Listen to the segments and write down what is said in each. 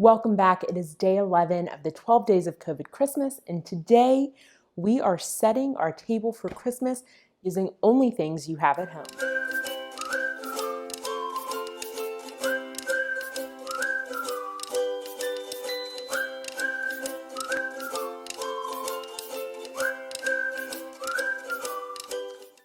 Welcome back. It is day 11 of the 12 days of COVID Christmas, and today we are setting our table for Christmas using only things you have at home.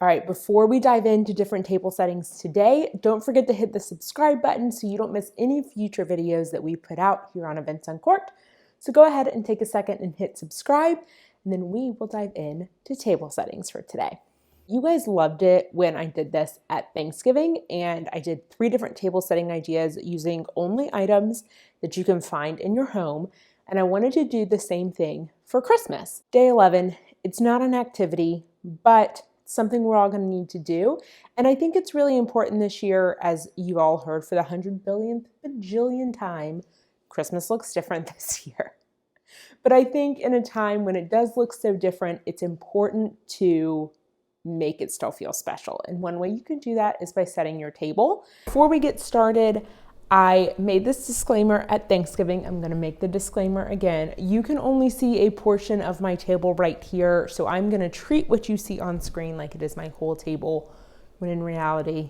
All right, before we dive into different table settings today, don't forget to hit the subscribe button so you don't miss any future videos that we put out here on Events Uncorked. So go ahead and take a second and hit subscribe, and then we will dive in to table settings for today. You guys loved it when I did this at Thanksgiving, and I did 3 different table setting ideas using only items that you can find in your home, and I wanted to do the same thing for Christmas. Day 11, it's not an activity, but something we're all going to need to do. And I think it's really important this year, as you all heard for the 100 billionth bajillion time, Christmas looks different this year. But I think in a time when it does look so different, it's important to make it still feel special. And one way you can do that is by setting your table. Before we get started, I made this disclaimer at Thanksgiving. I'm going to make the disclaimer again. You can only see a portion of my table right here, so I'm going to treat what you see on screen like it is my whole table, when in reality,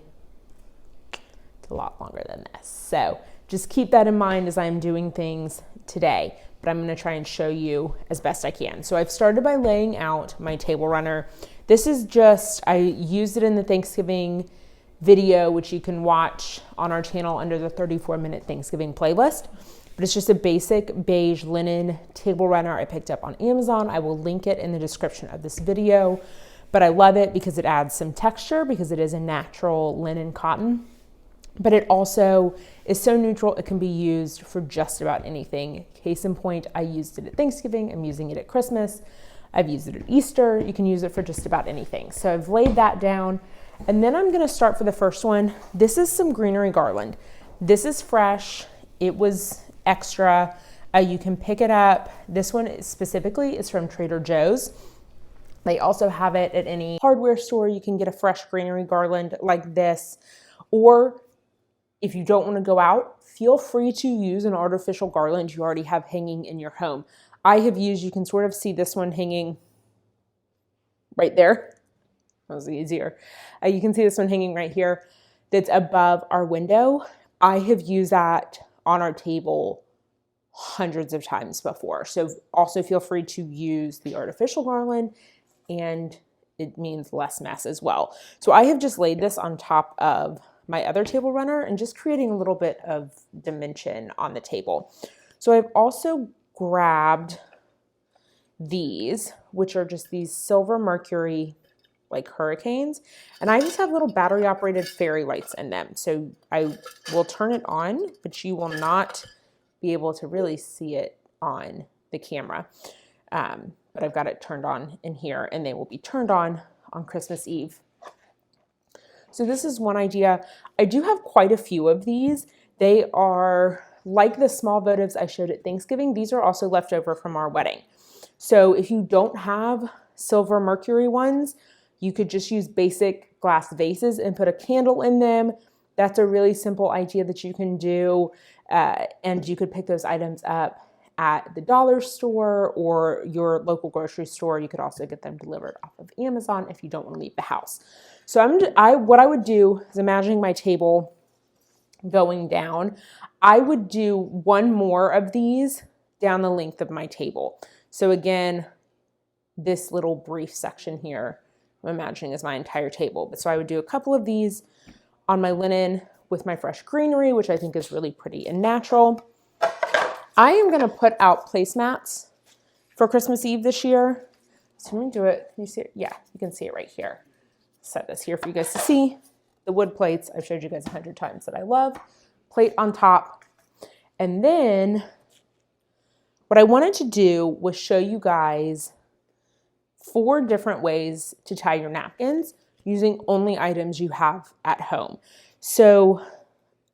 it's a lot longer than this. So just keep that in mind as I'm doing things today, but I'm going to try and show you as best I can. So I've started by laying out my table runner. This is just, I used it in the Thanksgiving video, which you can watch on our channel under the 34-minute Thanksgiving playlist. But it's just a basic beige linen table runner I picked up on Amazon. I will link it in the description of this video. But I love it because it adds some texture, because it is a natural linen cotton. But it also is so neutral, it can be used for just about anything. Case in point, I used it at Thanksgiving. I'm using it at Christmas. I've used it at Easter. You can use it for just about anything. So I've laid that down. And then I'm going to start for the first one. This is some greenery garland. This is fresh. It was extra. You can pick it up. This one specifically is from Trader Joe's. They also have it at any hardware store. You can get a fresh greenery garland like this. Or if you don't want to go out, feel free to use an artificial garland you already have hanging in your home. I have used, you can sort of see this one hanging right there. That was easier. You can see this one hanging right here that's above our window. I have used that on our table hundreds of times before. So also feel free to use the artificial garland, and it means less mess as well. So I have just laid this on top of my other table runner and just creating a little bit of dimension on the table. So I've also grabbed these, which are just these silver mercury like hurricanes, and I just have little battery operated fairy lights in them. So I will turn it on, but you will not be able to really see it on the camera. But I've got it turned on in here, and they will be turned on Christmas Eve. So this is one idea. I do have quite a few of these. They are like the small votives I showed at Thanksgiving. These are also left over from our wedding. So if you don't have silver mercury ones, you could just use basic glass vases and put a candle in them. That's a really simple idea that you can do. And you could pick those items up at the dollar store or your local grocery store. You could also get them delivered off of Amazon if you don't want to leave the house. So what I would do is, imagining my table going down, I would do one more of these down the length of my table. So again, this little brief section here, I'm imagining is my entire table. But so I would do a couple of these on my linen with my fresh greenery, which I think is really pretty and natural. I am going to put out placemats for Christmas Eve this year. So let me do it. Can you see it? Yeah, you can see it right here. Set this here for you guys to see. The wood plates, I've showed you guys 100 times that I love. Plate on top. And then what I wanted to do was show you guys 4 different ways to tie your napkins using only items you have at home. So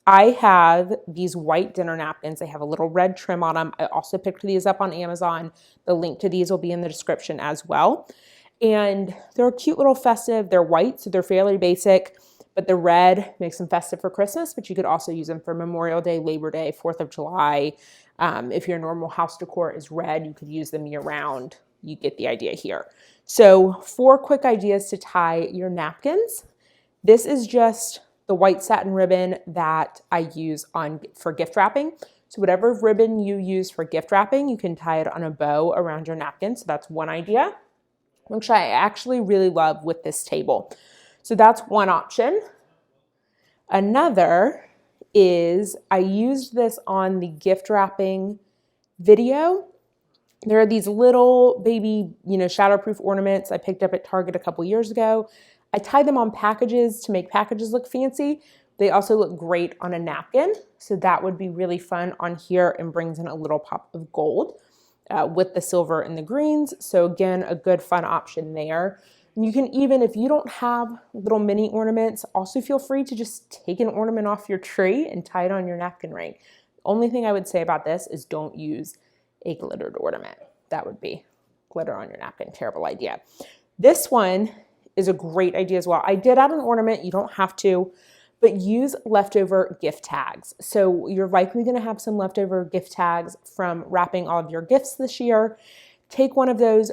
I have these white dinner napkins. They have a little red trim on them. I also picked these up on Amazon. The link to these will be in the description as well. And they're cute little festive. They're white, so they're fairly basic, but the red makes them festive for Christmas, but you could also use them for Memorial Day, Labor Day, 4th of July. If your normal house decor is red, you could use them year round. You get the idea here. So 4 quick ideas to tie your napkins. This is just the white satin ribbon that I use for gift wrapping. So whatever ribbon you use for gift wrapping, you can tie it on a bow around your napkin. So that's one idea, which I actually really love with this table. So that's one option. Another is I used this on the gift wrapping video. There are these little baby, shatterproof ornaments I picked up at Target a couple years ago. I tied them on packages to make packages look fancy. They also look great on a napkin. So that would be really fun on here and brings in a little pop of gold with the silver and the greens. So again, a good fun option there. And you can even, if you don't have little mini ornaments, also feel free to just take an ornament off your tree and tie it on your napkin ring. The only thing I would say about this is don't use a glittered ornament. That would be glitter on your napkin. Terrible idea. This one is a great idea as well. I did add an ornament. You don't have to, but use leftover gift tags. So you're likely going to have some leftover gift tags from wrapping all of your gifts this year. Take one of those,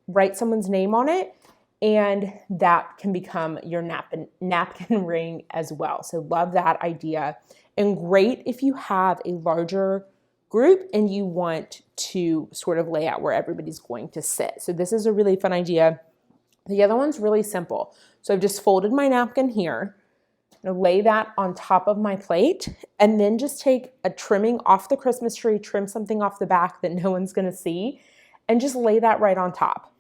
write someone's name on it, and that can become your napkin ring as well. So love that idea. And great if you have a larger group and you want to sort of lay out where everybody's going to sit. So this is a really fun idea. The other one's really simple. So I've just folded my napkin here. I'm gonna lay that on top of my plate and then just take a trimming off the Christmas tree, trim something off the back that no one's gonna see, and just lay that right on top.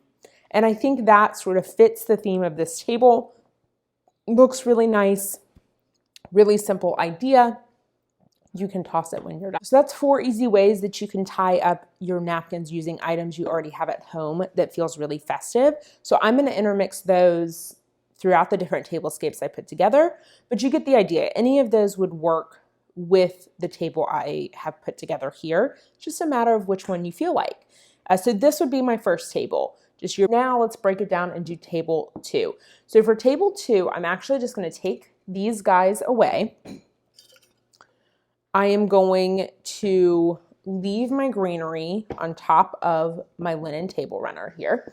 And I think that sort of fits the theme of this table. Looks really nice, really simple idea. You can toss it when you're done. So that's 4 easy ways that you can tie up your napkins using items you already have at home that feels really festive. So I'm going to intermix those throughout the different tablescapes I put together, but you get the idea. Any of those would work with the table I have put together here. It's just a matter of which one you feel like. So this would be my first table. Now let's break it down and do table 2. So for table 2, I'm actually just going to take these guys away. I am going to leave my greenery on top of my linen table runner here.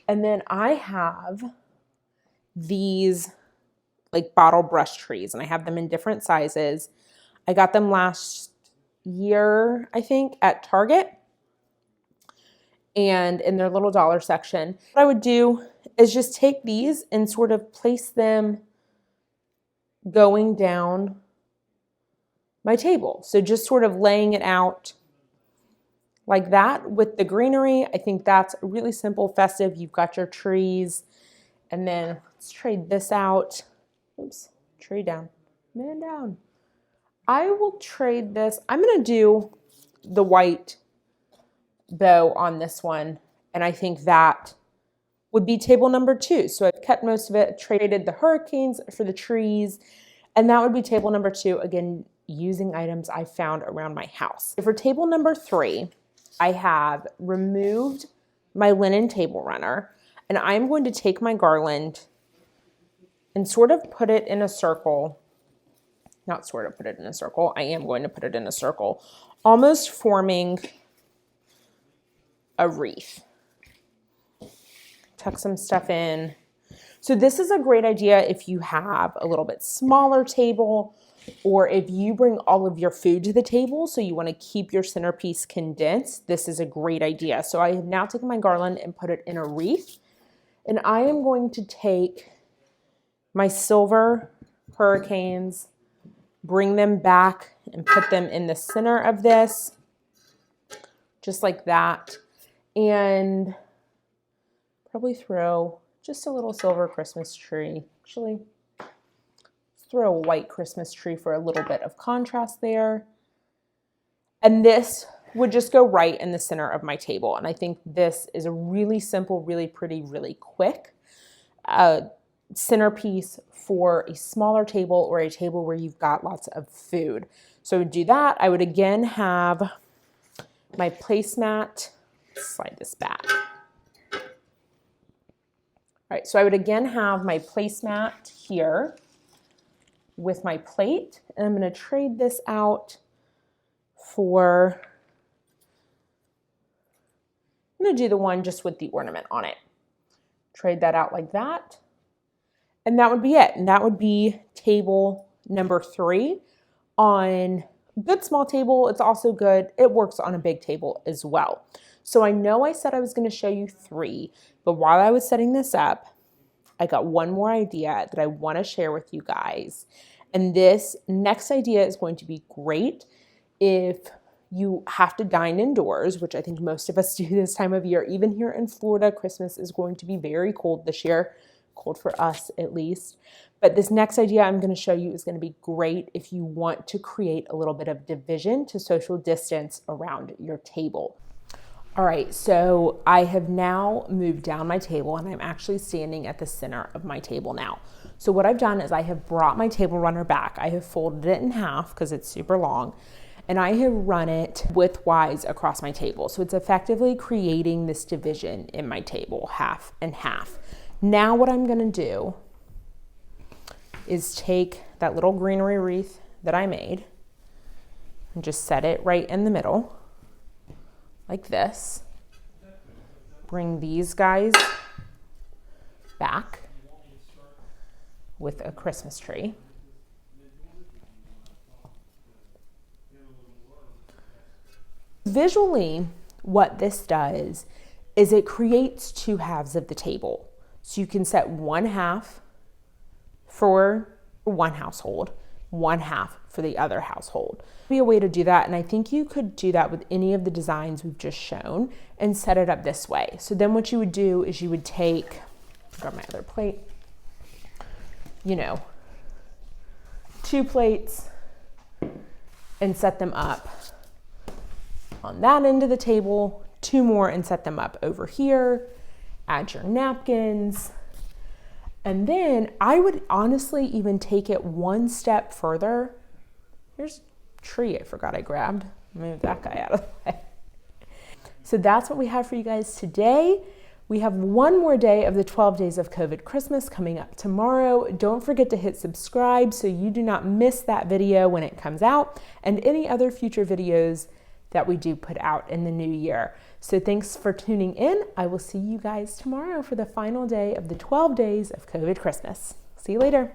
And then I have these like bottle brush trees, and I have them in different sizes. I got them last year, I think, at Target and in their little dollar section. What I would do is just take these and sort of place them going down my table. So just sort of laying it out like that with the greenery. I think that's really simple, festive. You've got your trees, and then let's trade this out. Oops, tree down, man down. I will trade this. I'm gonna do the white bow on this one, and I think that would be table number 2. So I've kept most of it, traded the hurricanes for the trees, and that would be table number 2, again, using items I found around my house. For table number 3, I have removed my linen table runner, and I'm going to take my garland and sort of put it in a circle. Not sort of put it in a circle, I am going to put it in a circle, almost forming a wreath. Tuck some stuff in. So this is a great idea if you have a little bit smaller table, or if you bring all of your food to the table, so you want to keep your centerpiece condensed. This is a great idea. So I have now taken my garland and put it in a wreath, and I am going to take my silver hurricanes, bring them back and put them in the center of this, just like that. And probably throw just a little silver Christmas tree. Actually, throw a white Christmas tree for a little bit of contrast there. And this would just go right in the center of my table. And I think this is a really simple, really pretty, really quick centerpiece for a smaller table or a table where you've got lots of food. So I would do that. I would again have my placemat. Slide this back. All right, so I would again have my placemat here. with my plate, and I'm going to trade this out for, I'm going to do the one just with the ornament on it. Trade that out like that. And that would be it. And that would be table number 3 on a good small table. It's also good. It works on a big table as well. So I know I said I was going to show you 3, but while I was setting this up, I got one more idea that I want to share with you guys. And this next idea is going to be great if you have to dine indoors, which I think most of us do this time of year. Even here in Florida, Christmas is going to be very cold this year, cold for us at least. But this next idea I'm going to show you is going to be great if you want to create a little bit of division to social distance around your table. All right, so I have now moved down my table and I'm actually standing at the center of my table now. So what I've done is I have brought my table runner back. I have folded it in half because it's super long, and I have run it widthwise across my table. So it's effectively creating this division in my table, half and half. Now what I'm gonna do is take that little greenery wreath that I made and just set it right in the middle, like this. Bring these guys back with a Christmas tree. Visually, what this does is it creates 2 halves of the table. So you can set 1 half for one household, 1 half for the other household. Be a way to do that, and I think you could do that with any of the designs we've just shown and set it up this way. So then what you would do is you would take, grab my other plate, 2 plates and set them up on that end of the table, 2 more and set them up over here. Add your napkins. And then I would honestly even take it one step further. Here's a tree I forgot I grabbed. Move that guy out of the way. So that's what we have for you guys today. We have one more day of the 12 days of COVID Christmas coming up tomorrow. Don't forget to hit subscribe so you do not miss that video when it comes out and any other future videos that we do put out in the new year. So thanks for tuning in. I will see you guys tomorrow for the final day of the 12 days of COVID Christmas. See you later.